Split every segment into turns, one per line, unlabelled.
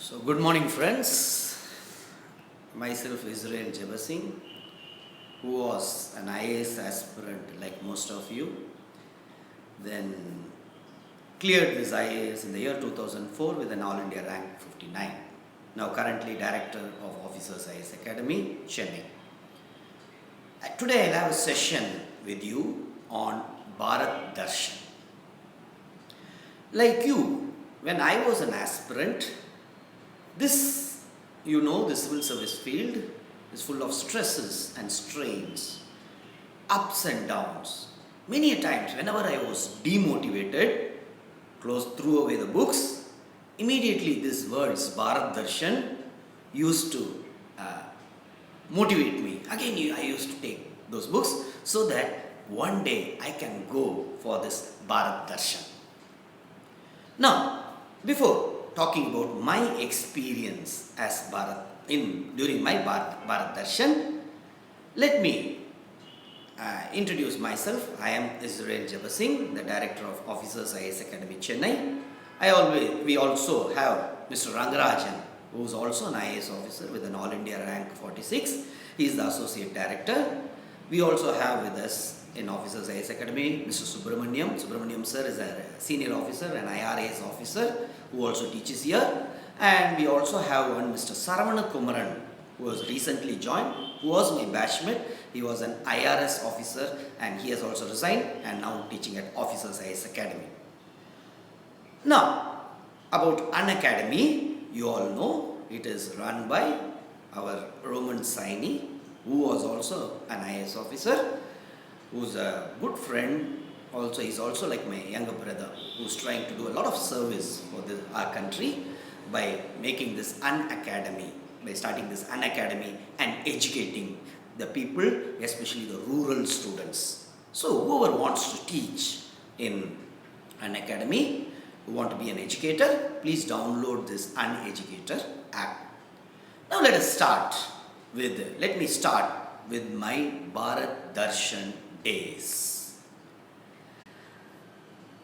So, good morning, friends. Myself, Israel Jebasingh, who was an IAS aspirant like most of you, then cleared this IAS in the year 2004 with an All India rank 59. Now, currently Director of Officers IAS Academy, Chennai. Today, I'll have a session with you on Bharat Darshan. Like you, when I was an aspirant, this civil service field is full of stresses and strains, ups and downs. Many a times, whenever I was demotivated, threw away the books, immediately these words, Bharat Darshan, used to motivate me. Again, I used to take those books so that one day I can go for this Bharat Darshan. Now, before talking about my experience as during my Bharat Darshan, let me introduce myself. I am Israel Jebasingh, the Director of Officers IAS Academy, Chennai. We also have Mr. Rangarajan, who is also an IAS officer with an All India rank 46. He is the Associate Director. We also have with us in Officers IAS Academy, Mr. Subramaniam. Subramaniam sir is a senior officer, an IRAS officer who also teaches here. And we also have one Mr. Saravana Kumaran, who has recently joined, who was my batchmate. He was an IRS officer and he has also resigned and now teaching at Officers IAS Academy. Now, about an academy, you all know it is run by our Roman Saini, who was also an IAS officer, who's a good friend. Also, he's also like my younger brother, who's trying to do a lot of service for our country by making this academy, by starting this academy and educating the people, especially the rural students. So, whoever wants to teach in an academy, who want to be an educator, please download this Uneducator app. Now, let me start with my Bharat Darshan days.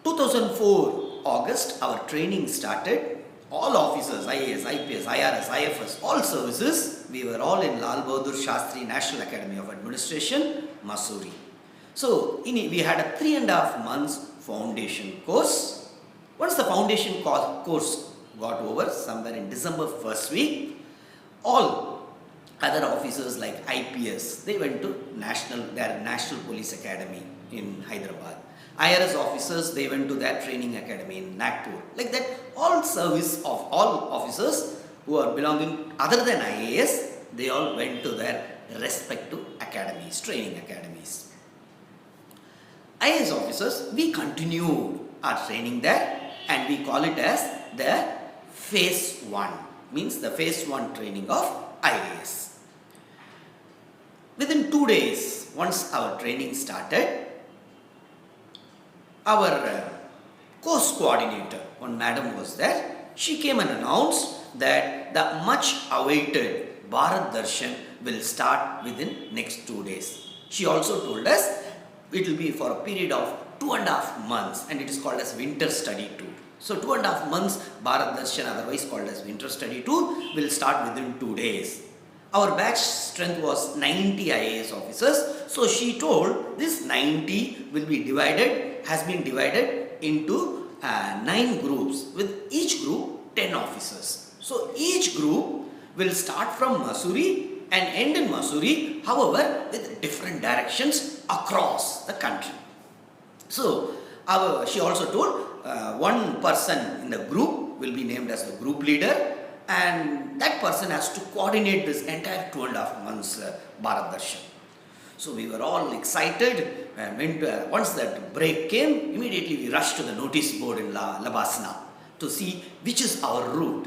2004 August, our training started. All officers, IAS, IPS, IRS, IFS, all services, we were all in Lal Bahadur Shastri National Academy of Administration, Mussoorie. So, we had a 3.5 months foundation course. Once the foundation course got over, somewhere in December first week, all other officers like IPS, they went to their National Police Academy in Hyderabad. IRS officers, they went to their training academy in Nagpur. Like that, all officers who are belonging other than IAS, they all went to their respective academies, training academies. IAS officers, we continued our training there and we call it as the phase 1, means the phase 1 training of IAS. Within 2 days, once our training started, our course coordinator, one madam was there. She came and announced that the much awaited Bharat Darshan will start within next 2 days. She also told us it will be for a period of 2.5 months and it is called as winter study tour. So 2.5 months Bharat Darshan, otherwise called as winter study tour, will start within 2 days. Our batch strength was 90 IAS officers. So she told this 90 has been divided into 9 groups, with each group 10 officers. So each group will start from Mussoorie and end in Mussoorie, however, with different directions across the country. So she also told one person in the group will be named as the group leader, and that person has to coordinate this entire 2.5 months Bharat Darshan. So we were all excited, and once that break came, immediately we rushed to the notice board in Labasna to see which is our route.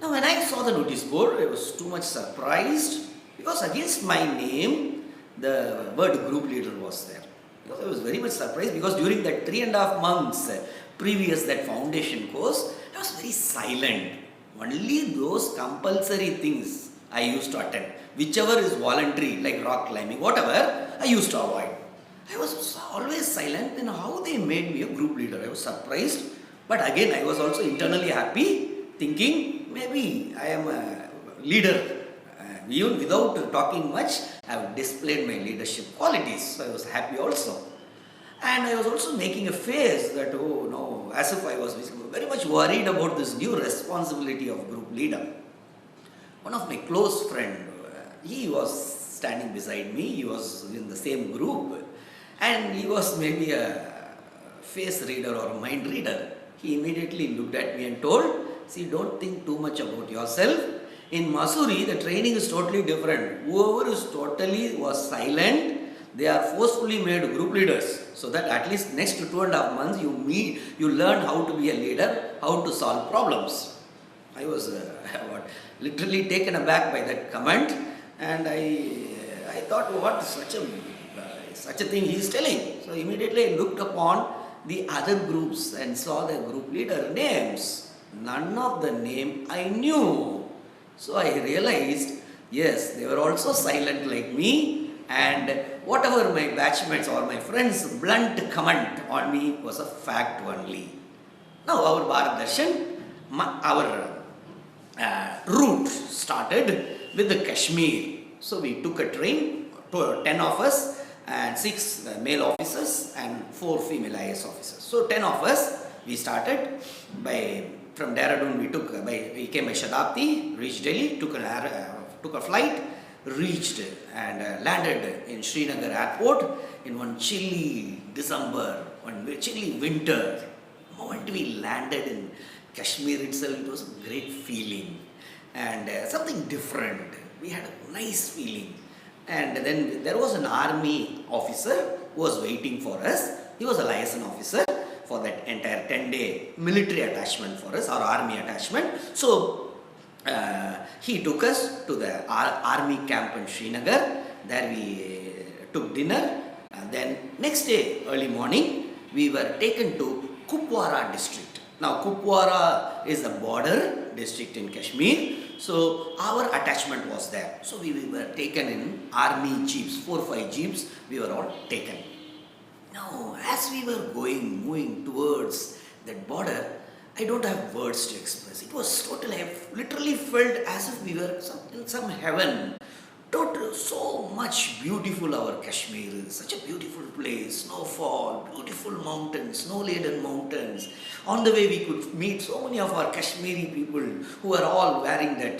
Now when I saw the notice board, I was too much surprised because against my name, the word group leader was there. I was very much surprised because during that 3.5 months previous that foundation course, I was very silent. Only those compulsory things I used to attend. Whichever is voluntary, like rock climbing, whatever, I used to avoid. I was always silent. Then how they made me a group leader? I was surprised. But again, I was also internally happy, thinking maybe I am a leader. Even without talking much, I have displayed my leadership qualities. So I was happy also. And I was also making a face that, oh no, as if I was very much worried about this new responsibility of group leader. One of my close friend, he was standing beside me, he was in the same group, and he was maybe a face reader or a mind reader. He immediately looked at me and told, see, don't think too much about yourself. In Masuri, the training is totally different. Whoever is totally was silent, they are forcefully made group leaders. So that at least next 2.5 months you learn how to be a leader, how to solve problems. I was literally taken aback by that comment, and I thought, what such a thing he is telling. So immediately I looked upon the other groups and saw the group leader names. None of the name I knew. So I realized, yes, they were also silent like me, and whatever my batchmates or my friends' blunt comment on me was a fact only. Now our Bharat Darshan, our route started with the Kashmir. So we took a train, 10 of us, and 6 male officers and 4 female IAS officers. So 10 of us, we started from Dehradun. We came by Shatabdi, reached Delhi, took a flight, reached and landed in Srinagar airport in one chilly December, one chilly winter. The moment we landed in Kashmir itself, it was a great feeling and something different. We had a nice feeling. And then there was an army officer who was waiting for us. He was a liaison officer for that entire 10-day military attachment for us, our army attachment. So he took us to the army camp in Srinagar. There we took dinner. And then next day, early morning, we were taken to Kupwara district. Now Kupwara is the border district in Kashmir. So our attachment was there. So we were taken in army jeeps, 4 or 5 jeeps, we were all taken. Now, as we were moving towards that border, I don't have words to express. It was totally, I literally felt as if we were in some heaven. Total, so much beautiful our Kashmir is. Such a beautiful place. Snowfall, beautiful mountains, snow-laden mountains. On the way we could meet so many of our Kashmiri people who are all wearing that,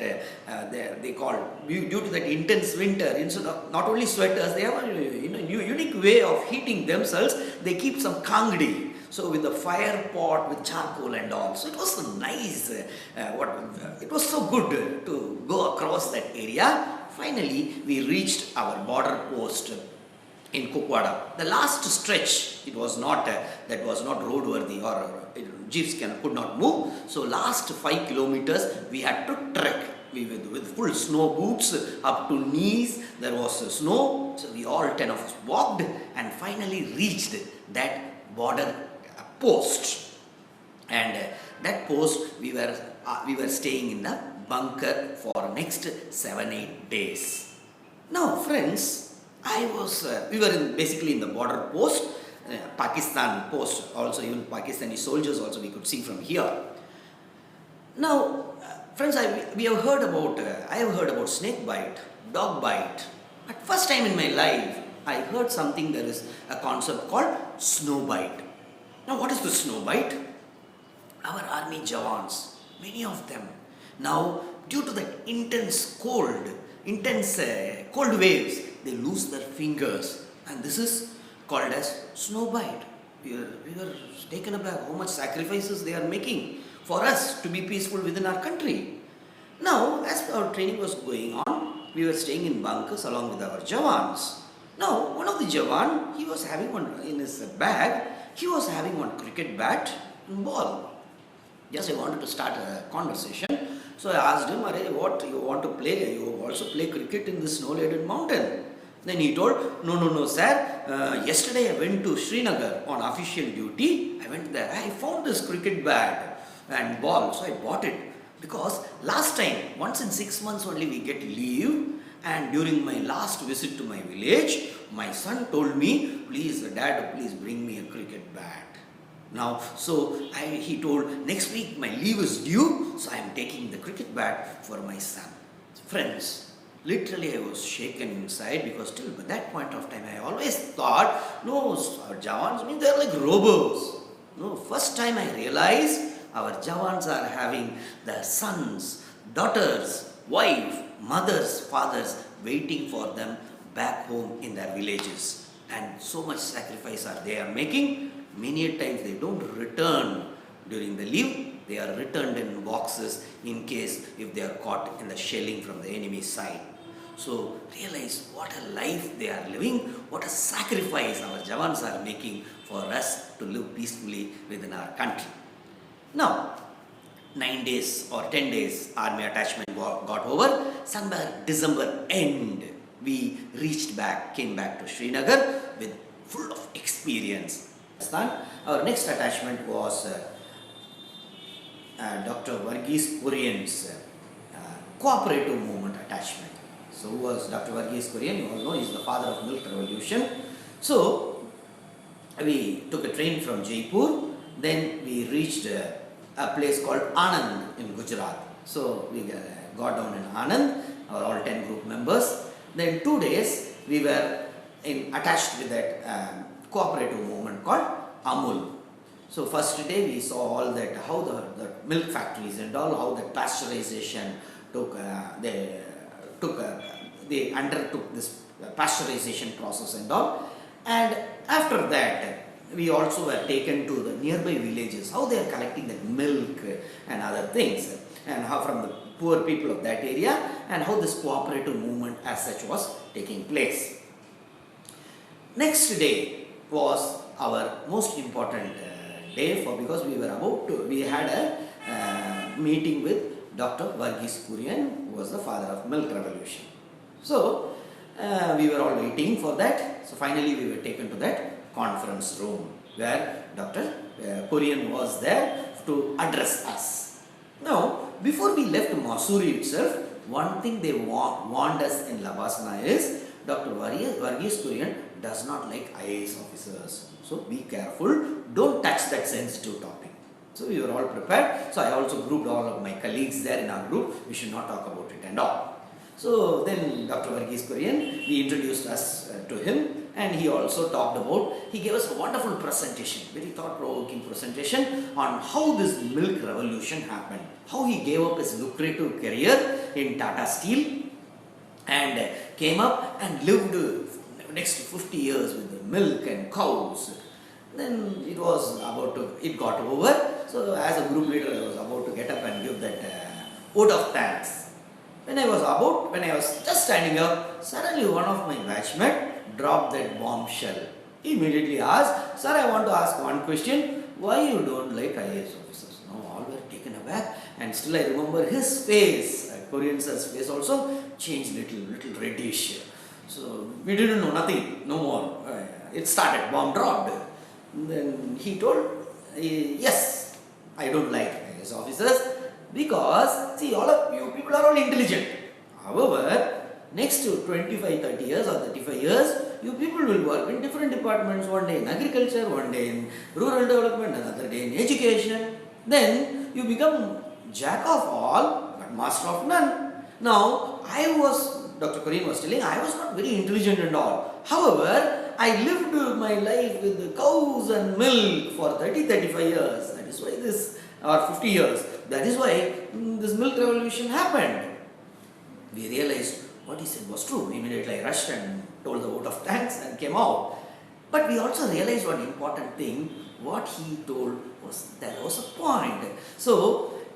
they call, due to that intense winter, instead of not only sweaters, they have a unique way of heating themselves. They keep some kangdi. So with the fire pot, with charcoal and all. So it was so nice. It was so good to go across that area. Finally, we reached our border post in Kupwara. The last stretch, it was not that was not roadworthy or jeeps could not move. So last 5 kilometers we had to trek. With full snow boots up to knees. There was snow. So we all 10 of us walked and finally reached that border post. And that post we were staying in the bunker for next 7-8 days. Now friends, we were basically in the border post, Pakistan post also, even Pakistani soldiers also we could see from here. Now friends, I have heard about snake bite, dog bite. At first time in my life, I heard something, there is a concept called snow bite. Now what is the snow bite? Our army Jawans, many of them, now, due to that intense cold waves, they lose their fingers, and this is called as snow bite. We were taken aback how much sacrifices they are making for us to be peaceful within our country. Now, as our training was going on, we were staying in bunkers along with our Jawans. Now, one of the Jawan, he was having one in his bag, he was having one cricket bat and ball. Just I wanted to start a conversation. So I asked him, what you want to play? You also play cricket in this snow-laden mountain. Then he told, no, sir. Yesterday I went to Srinagar on official duty. I went there. I found this cricket bat and ball. So I bought it. Because last time, once in 6 months only we get leave. And during my last visit to my village, my son told me, Dad, please bring me a cricket bat. Now, he told, next week my leave is due, so I am taking the cricket bat for my son. Friends, literally I was shaken inside because till that point of time I always thought, no, our Jawans mean they're like robots. No, first time I realized our Jawans are having their sons, daughters, wife, mothers, fathers waiting for them back home in their villages. And so much sacrifice they are making. Many a times they don't return during the leave. They are returned in boxes in case if they are caught in the shelling from the enemy side. So realize what a life they are living, what a sacrifice our Jawans are making for us to live peacefully within our country. Now, 9 days or 10 days army attachment got over. Somewhere December end, we came back to Srinagar with full of experience. Our next attachment was Dr. Varghese Kurian's cooperative movement attachment. So, who was Dr. Varghese Kurian? You all know he is the father of Milk Revolution. So, we took a train from Jaipur, then we reached a place called Anand in Gujarat. So, we got down in Anand, all 10 group members. Then 2 days we were attached with that cooperative movement called Amul. So first day we saw all that, how the milk factories and all, how the pasteurization they undertook this pasteurization process and all. And after that we also were taken to the nearby villages, how they are collecting that milk and other things, and how from the poor people of that area, and how this cooperative movement as such was taking place. Next day was our most important day because we had a meeting with Dr. Varghese Kurian, who was the father of Milk Revolution. So we were all waiting for that. So finally we were taken to that conference room where Dr. Kurian was there to address us. Now, before we left Masuri itself, one thing they warned us in Labasana is Dr. Varghese Kurian does not like IAS officers. So be careful, don't touch that sensitive topic. So we were all prepared. So I also grouped all of my colleagues there in our group. We should not talk about it and all. So then Dr. Varghese Kurian, we introduced us to him, and he also talked about, he gave us a wonderful presentation, very thought-provoking presentation on how this milk revolution happened, how he gave up his lucrative career in Tata Steel and came up and lived next 50 years with the milk and cows. Then it got over. So as a group leader, I was about to get up and give that vote of thanks. When I was just standing up, suddenly one of my batchmen dropped that bombshell. He immediately asked, "Sir, I want to ask one question. Why you don't like IAS officers?" Now all were taken aback, and still I remember his face, Korean sir's face also changed little reddish. So we didn't know nothing, no more. It started, bomb dropped. Then he told, "Yes, I don't like IAS officers. Because, see, all of you people are all intelligent. However, next to 25-30 years or 35 years, you people will work in different departments. One day in agriculture, one day in rural development, another day in education. Then you become jack of all, but master of none." Now, Dr. Kurian was telling, I was not very intelligent and all. However, I lived my life with the cows and milk for 30-35 years. That is why or 50 years. That is why this milk revolution happened. We realized what he said was true. Immediately I rushed and told the vote of thanks and came out. But we also realized one important thing. What he told was there was a point. So